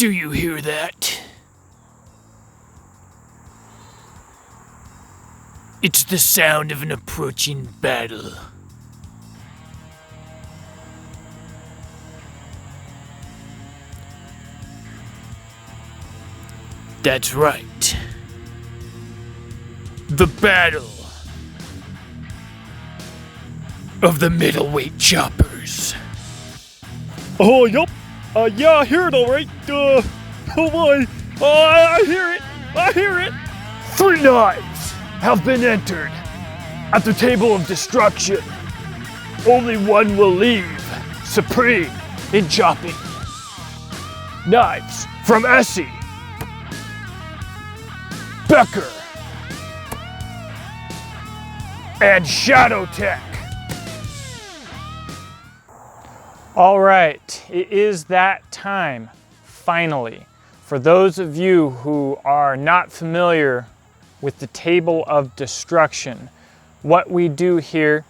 Do you hear that? It's the sound of an approaching battle. That's right. The battle of the middleweight choppers. Oh, yup. Yeah, I hear it all right. Oh boy. I hear it. I hear it. 3 knives have been entered at the table of destruction. Only one will leave supreme in chopping. Knives from Essie, Becker, and Shadow Tech. All right, it is that time, finally. For those of you who are not familiar with the table of destruction, what we do here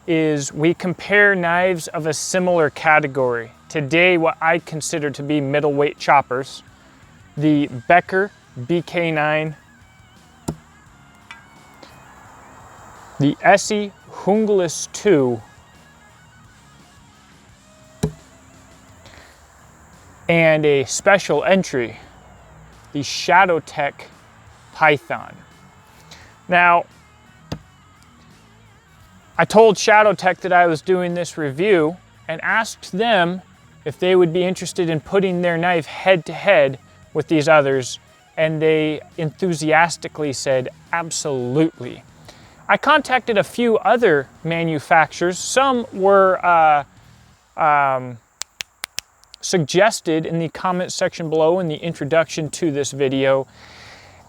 is we compare knives of a similar category. Today, what I consider to be middleweight choppers, the Becker BK9, the Essie Hunglis 2, and a special entry, the Shadow Tech Python. Now, I told Shadow Tech that I was doing this review and asked them if they would be interested in putting their knife head to head with these others, and they enthusiastically said absolutely. I contacted a few other manufacturers. Some were suggested in the comment section below in the introduction to this video,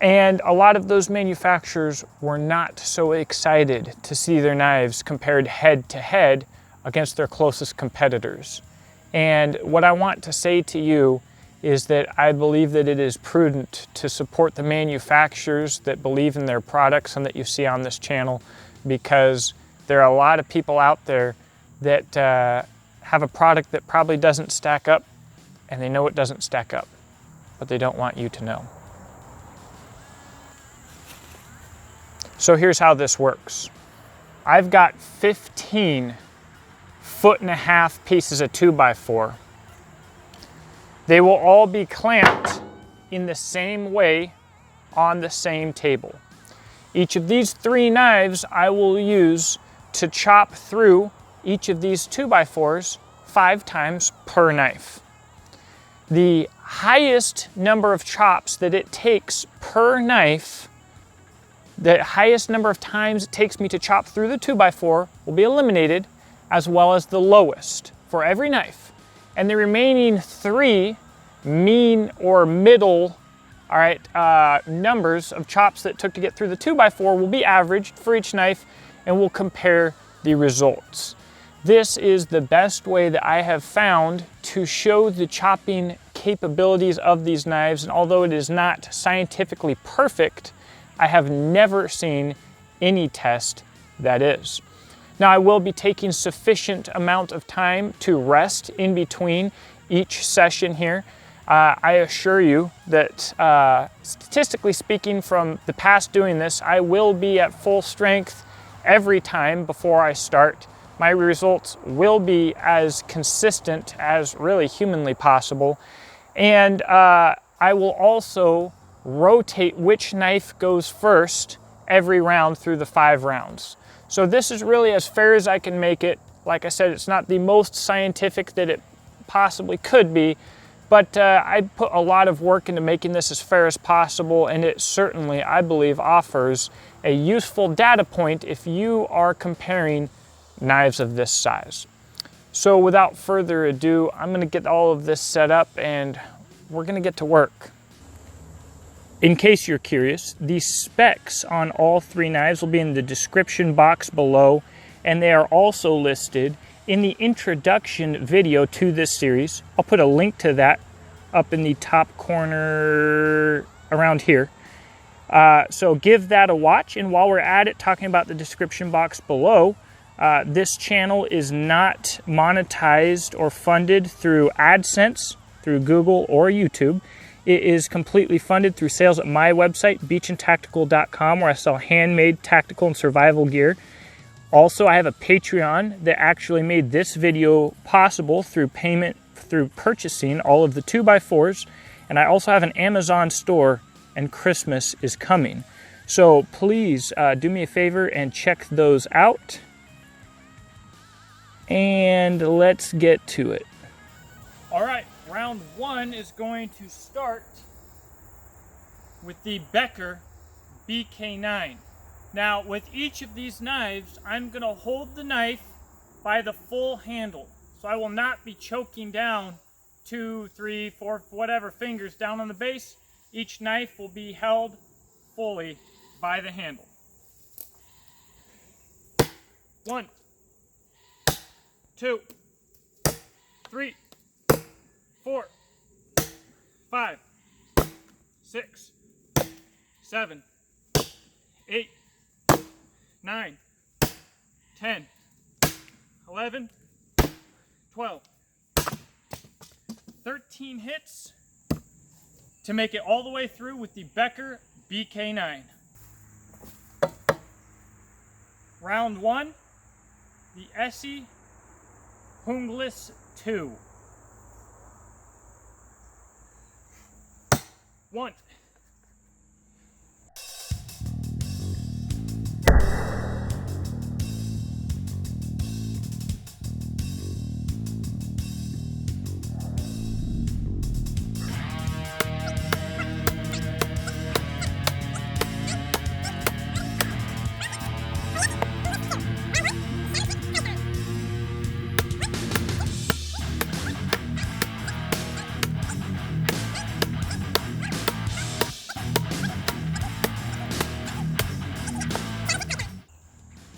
and a lot of those manufacturers were not so excited to see their knives compared head to head against their closest competitors. And what I want to say to you is that I believe that it is prudent to support the manufacturers that believe in their products and that you see on this channel, because there are a lot of people out there that have a product that probably doesn't stack up, and they know it doesn't stack up, but they don't want you to know. So here's how this works. I've got 15 1.5 foot pieces of 2x4. They will all be clamped in the same way on the same table. Each of these 3 knives I will use to chop through each of these 2x4s 5 times per knife. The highest number of chops that it takes per knife, the highest number of times it takes me to chop through the 2x4 will be eliminated, as well as the lowest for every knife. And the remaining 3 mean or middle, all right, numbers of chops that it took to get through the 2x4 will be averaged for each knife, and we'll compare the results. This is the best way that I have found to show the chopping capabilities of these knives, and although it is not scientifically perfect, I have never seen any test that is. Now, I will be taking sufficient amount of time to rest in between each session here. I assure you that statistically speaking, from the past doing this, I will be at full strength every time before I start. My results will be as consistent as really humanly possible. And I will also rotate which knife goes first every round through the 5 rounds. So this is really as fair as I can make it. Like I said, it's not the most scientific that it possibly could be, but I put a lot of work into making this as fair as possible, and it certainly, I believe, offers a useful data point if you are comparing knives of this size. So without further ado, I'm going to get all of this set up and we're going to get to work. In case you're curious, the specs on all 3 knives will be in the description box below, and they are also listed in the introduction video to this series. I'll put a link to that up in the top corner around here. So give that a watch, and while we're at it, talking about the description box below, this channel is not monetized or funded through AdSense through Google or YouTube. It is completely funded through sales at my website, beachandtactical.com, where I sell handmade tactical and survival gear. Also, I have a Patreon that actually made this video possible through purchasing all of the 2x4s. And I also have an Amazon store, and Christmas is coming. So please do me a favor and check those out. And let's get to it. All right, round one is going to start with the Becker BK9. Now, with each of these knives, I'm going to hold the knife by the full handle. So I will not be choking down 2, 3, 4, whatever fingers down on the base. Each knife will be held fully by the handle. 1, 2, 3, 4, 5, 6, 7, 8, 9, 10, 11, 12, 13 hits to make it all the way through with the Becker BK9. Round one, the Essie Hunglis 2. 1.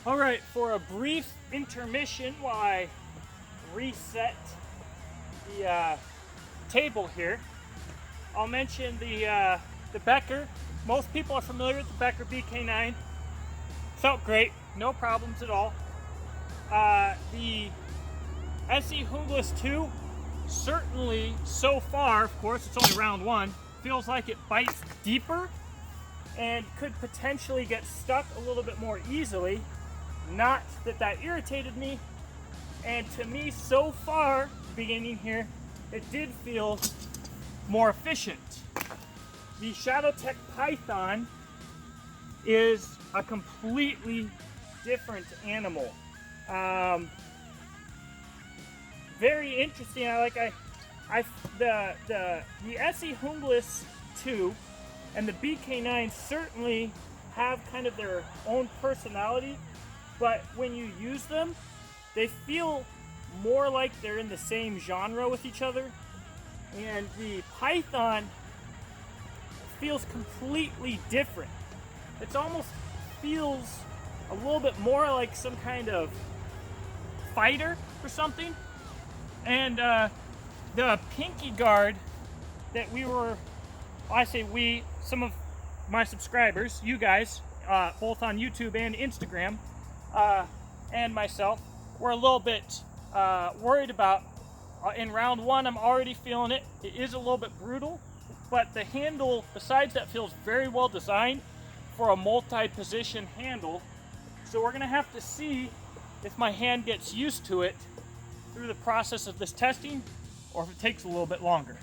All right, for a brief intermission while I reset the table here, I'll mention the Becker. Most people are familiar with the Becker BK9. Felt great, no problems at all. The Essie Hunglis 2, certainly so far, of course, it's only round one, feels like it bites deeper and could potentially get stuck a little bit more easily. Not that that irritated me, and to me so far, beginning here, it did feel more efficient. The ShadowTech Python is a completely different animal. Very interesting. The Essie Hunglis 2 and the BK9 certainly have kind of their own personality. But when you use them, they feel more like they're in the same genre with each other. And the Python feels completely different. It almost feels a little bit more like some kind of fighter or something. And the pinky guard that some of my subscribers, you guys, both on YouTube and Instagram, and myself, were a little bit worried about. In round one, I'm already feeling it. It is a little bit brutal, but the handle, besides that, feels very well designed for a multi-position handle. So we're gonna have to see if my hand gets used to it through the process of this testing, or if it takes a little bit longer.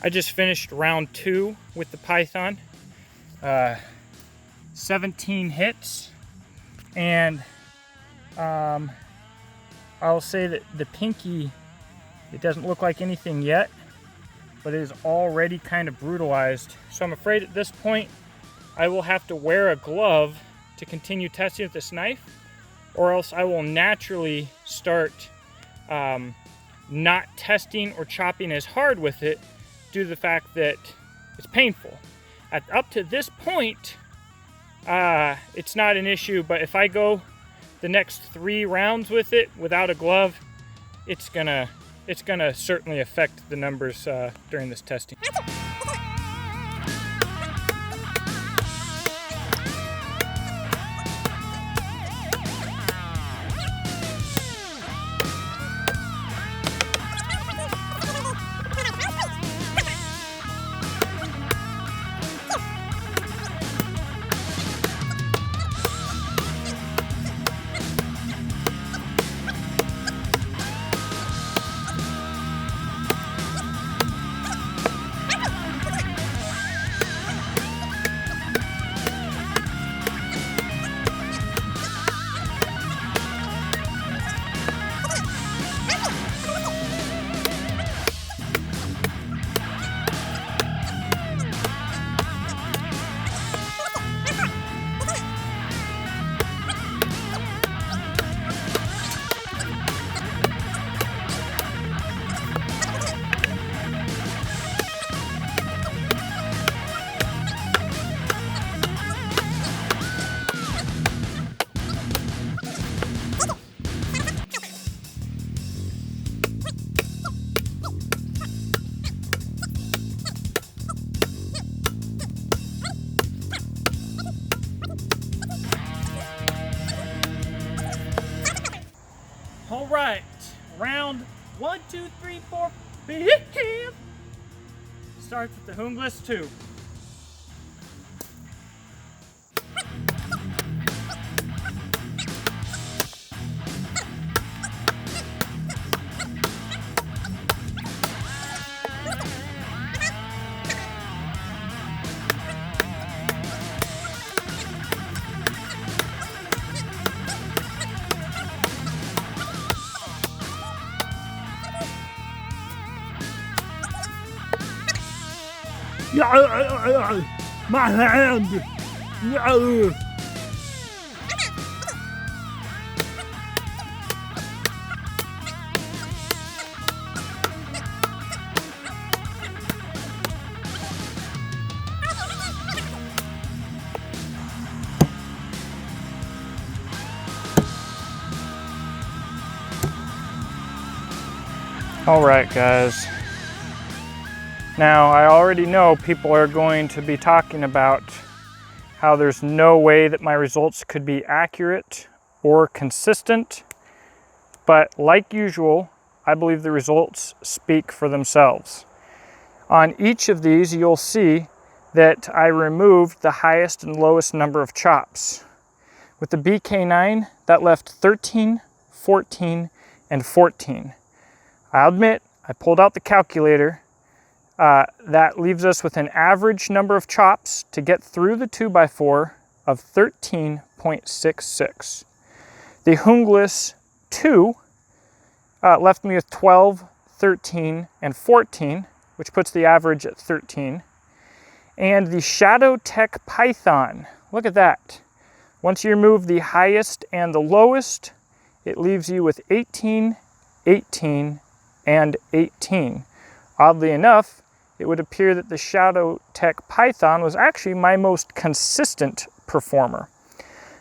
I just finished round two with the Python. 17 hits, and I'll say that the pinky, it doesn't look like anything yet, but it is already kind of brutalized. So I'm afraid at this point I will have to wear a glove to continue testing with this knife, or else I will naturally start not testing or chopping as hard with it due to the fact that it's painful. Up to this point, it's not an issue, but if I go the next 3 rounds with it without a glove, it's gonna certainly affect the numbers during this testing. All right, round 1, 2, 3, 4, 5. Starts with the Hungless 2. My hand! All right, guys. Now, I already know people are going to be talking about how there's no way that my results could be accurate or consistent, but like usual, I believe the results speak for themselves. On each of these, you'll see that I removed the highest and lowest number of chops. With the BK9, that left 13, 14, and 14. I'll admit, I pulled out the calculator. That leaves us with an average number of chops to get through the 2x4 of 13.66. The Hungless 2 left me with 12, 13, and 14, which puts the average at 13. And the Shadow Tech Python, look at that. Once you remove the highest and the lowest, it leaves you with 18, 18, and 18. Oddly enough, it would appear that the Shadow Tech Python was actually my most consistent performer.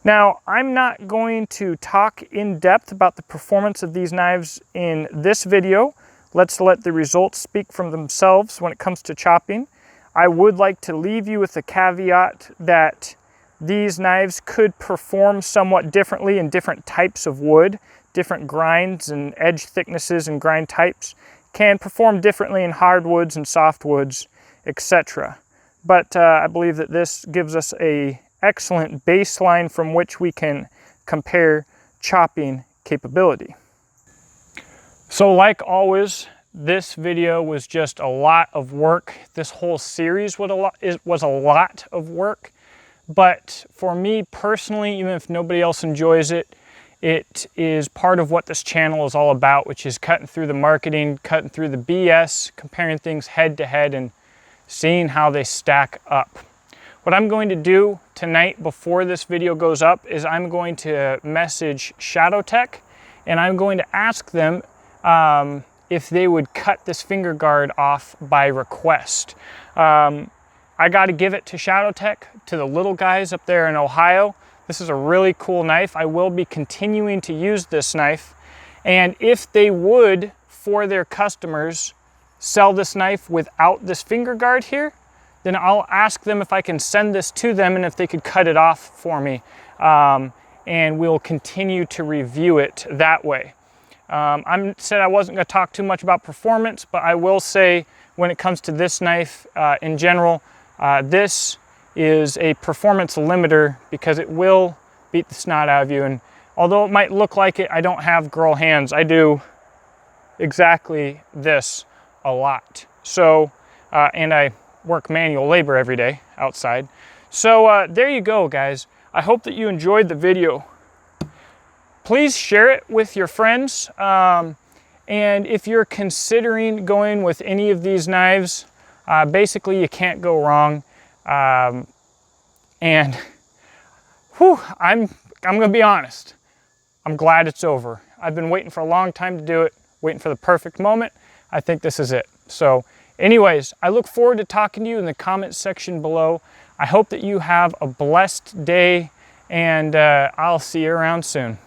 Now, I'm not going to talk in depth about the performance of these knives in this video. Let's let the results speak for themselves when it comes to chopping. I would like to leave you with a caveat that these knives could perform somewhat differently in different types of wood. Different grinds and edge thicknesses and grind types can perform differently in hardwoods and softwoods, etc. But I believe that this gives us an excellent baseline from which we can compare chopping capability. So like always, this video was just a lot of work. This whole series was a lot of work. But for me personally, even if nobody else enjoys it, it is part of what this channel is all about, which is cutting through the marketing, cutting through the BS, comparing things head to head and seeing how they stack up. What I'm going to do tonight before this video goes up is I'm going to message Shadow Tech and I'm going to ask them if they would cut this finger guard off by request. I got to give it to Shadow Tech, to the little guys up there in Ohio. This is a really cool knife. I will be continuing to use this knife. And if they would, for their customers, sell this knife without this finger guard here, then I'll ask them if I can send this to them and if they could cut it off for me. And we'll continue to review it that way. I said I wasn't going to talk too much about performance, but I will say when it comes to this knife in general, this is a performance limiter because it will beat the snot out of you. And although it might look like it, I don't have girl hands. I do exactly this a lot. So, and I work manual labor every day outside. So there you go, guys. I hope that you enjoyed the video. Please share it with your friends. And if you're considering going with any of these knives, basically you can't go wrong. And whew, I'm gonna be honest. I'm glad it's over. I've been waiting for a long time to do it, waiting for the perfect moment. I think this is it. So anyways, I look forward to talking to you in the comment section below. I hope that you have a blessed day, and I'll see you around soon.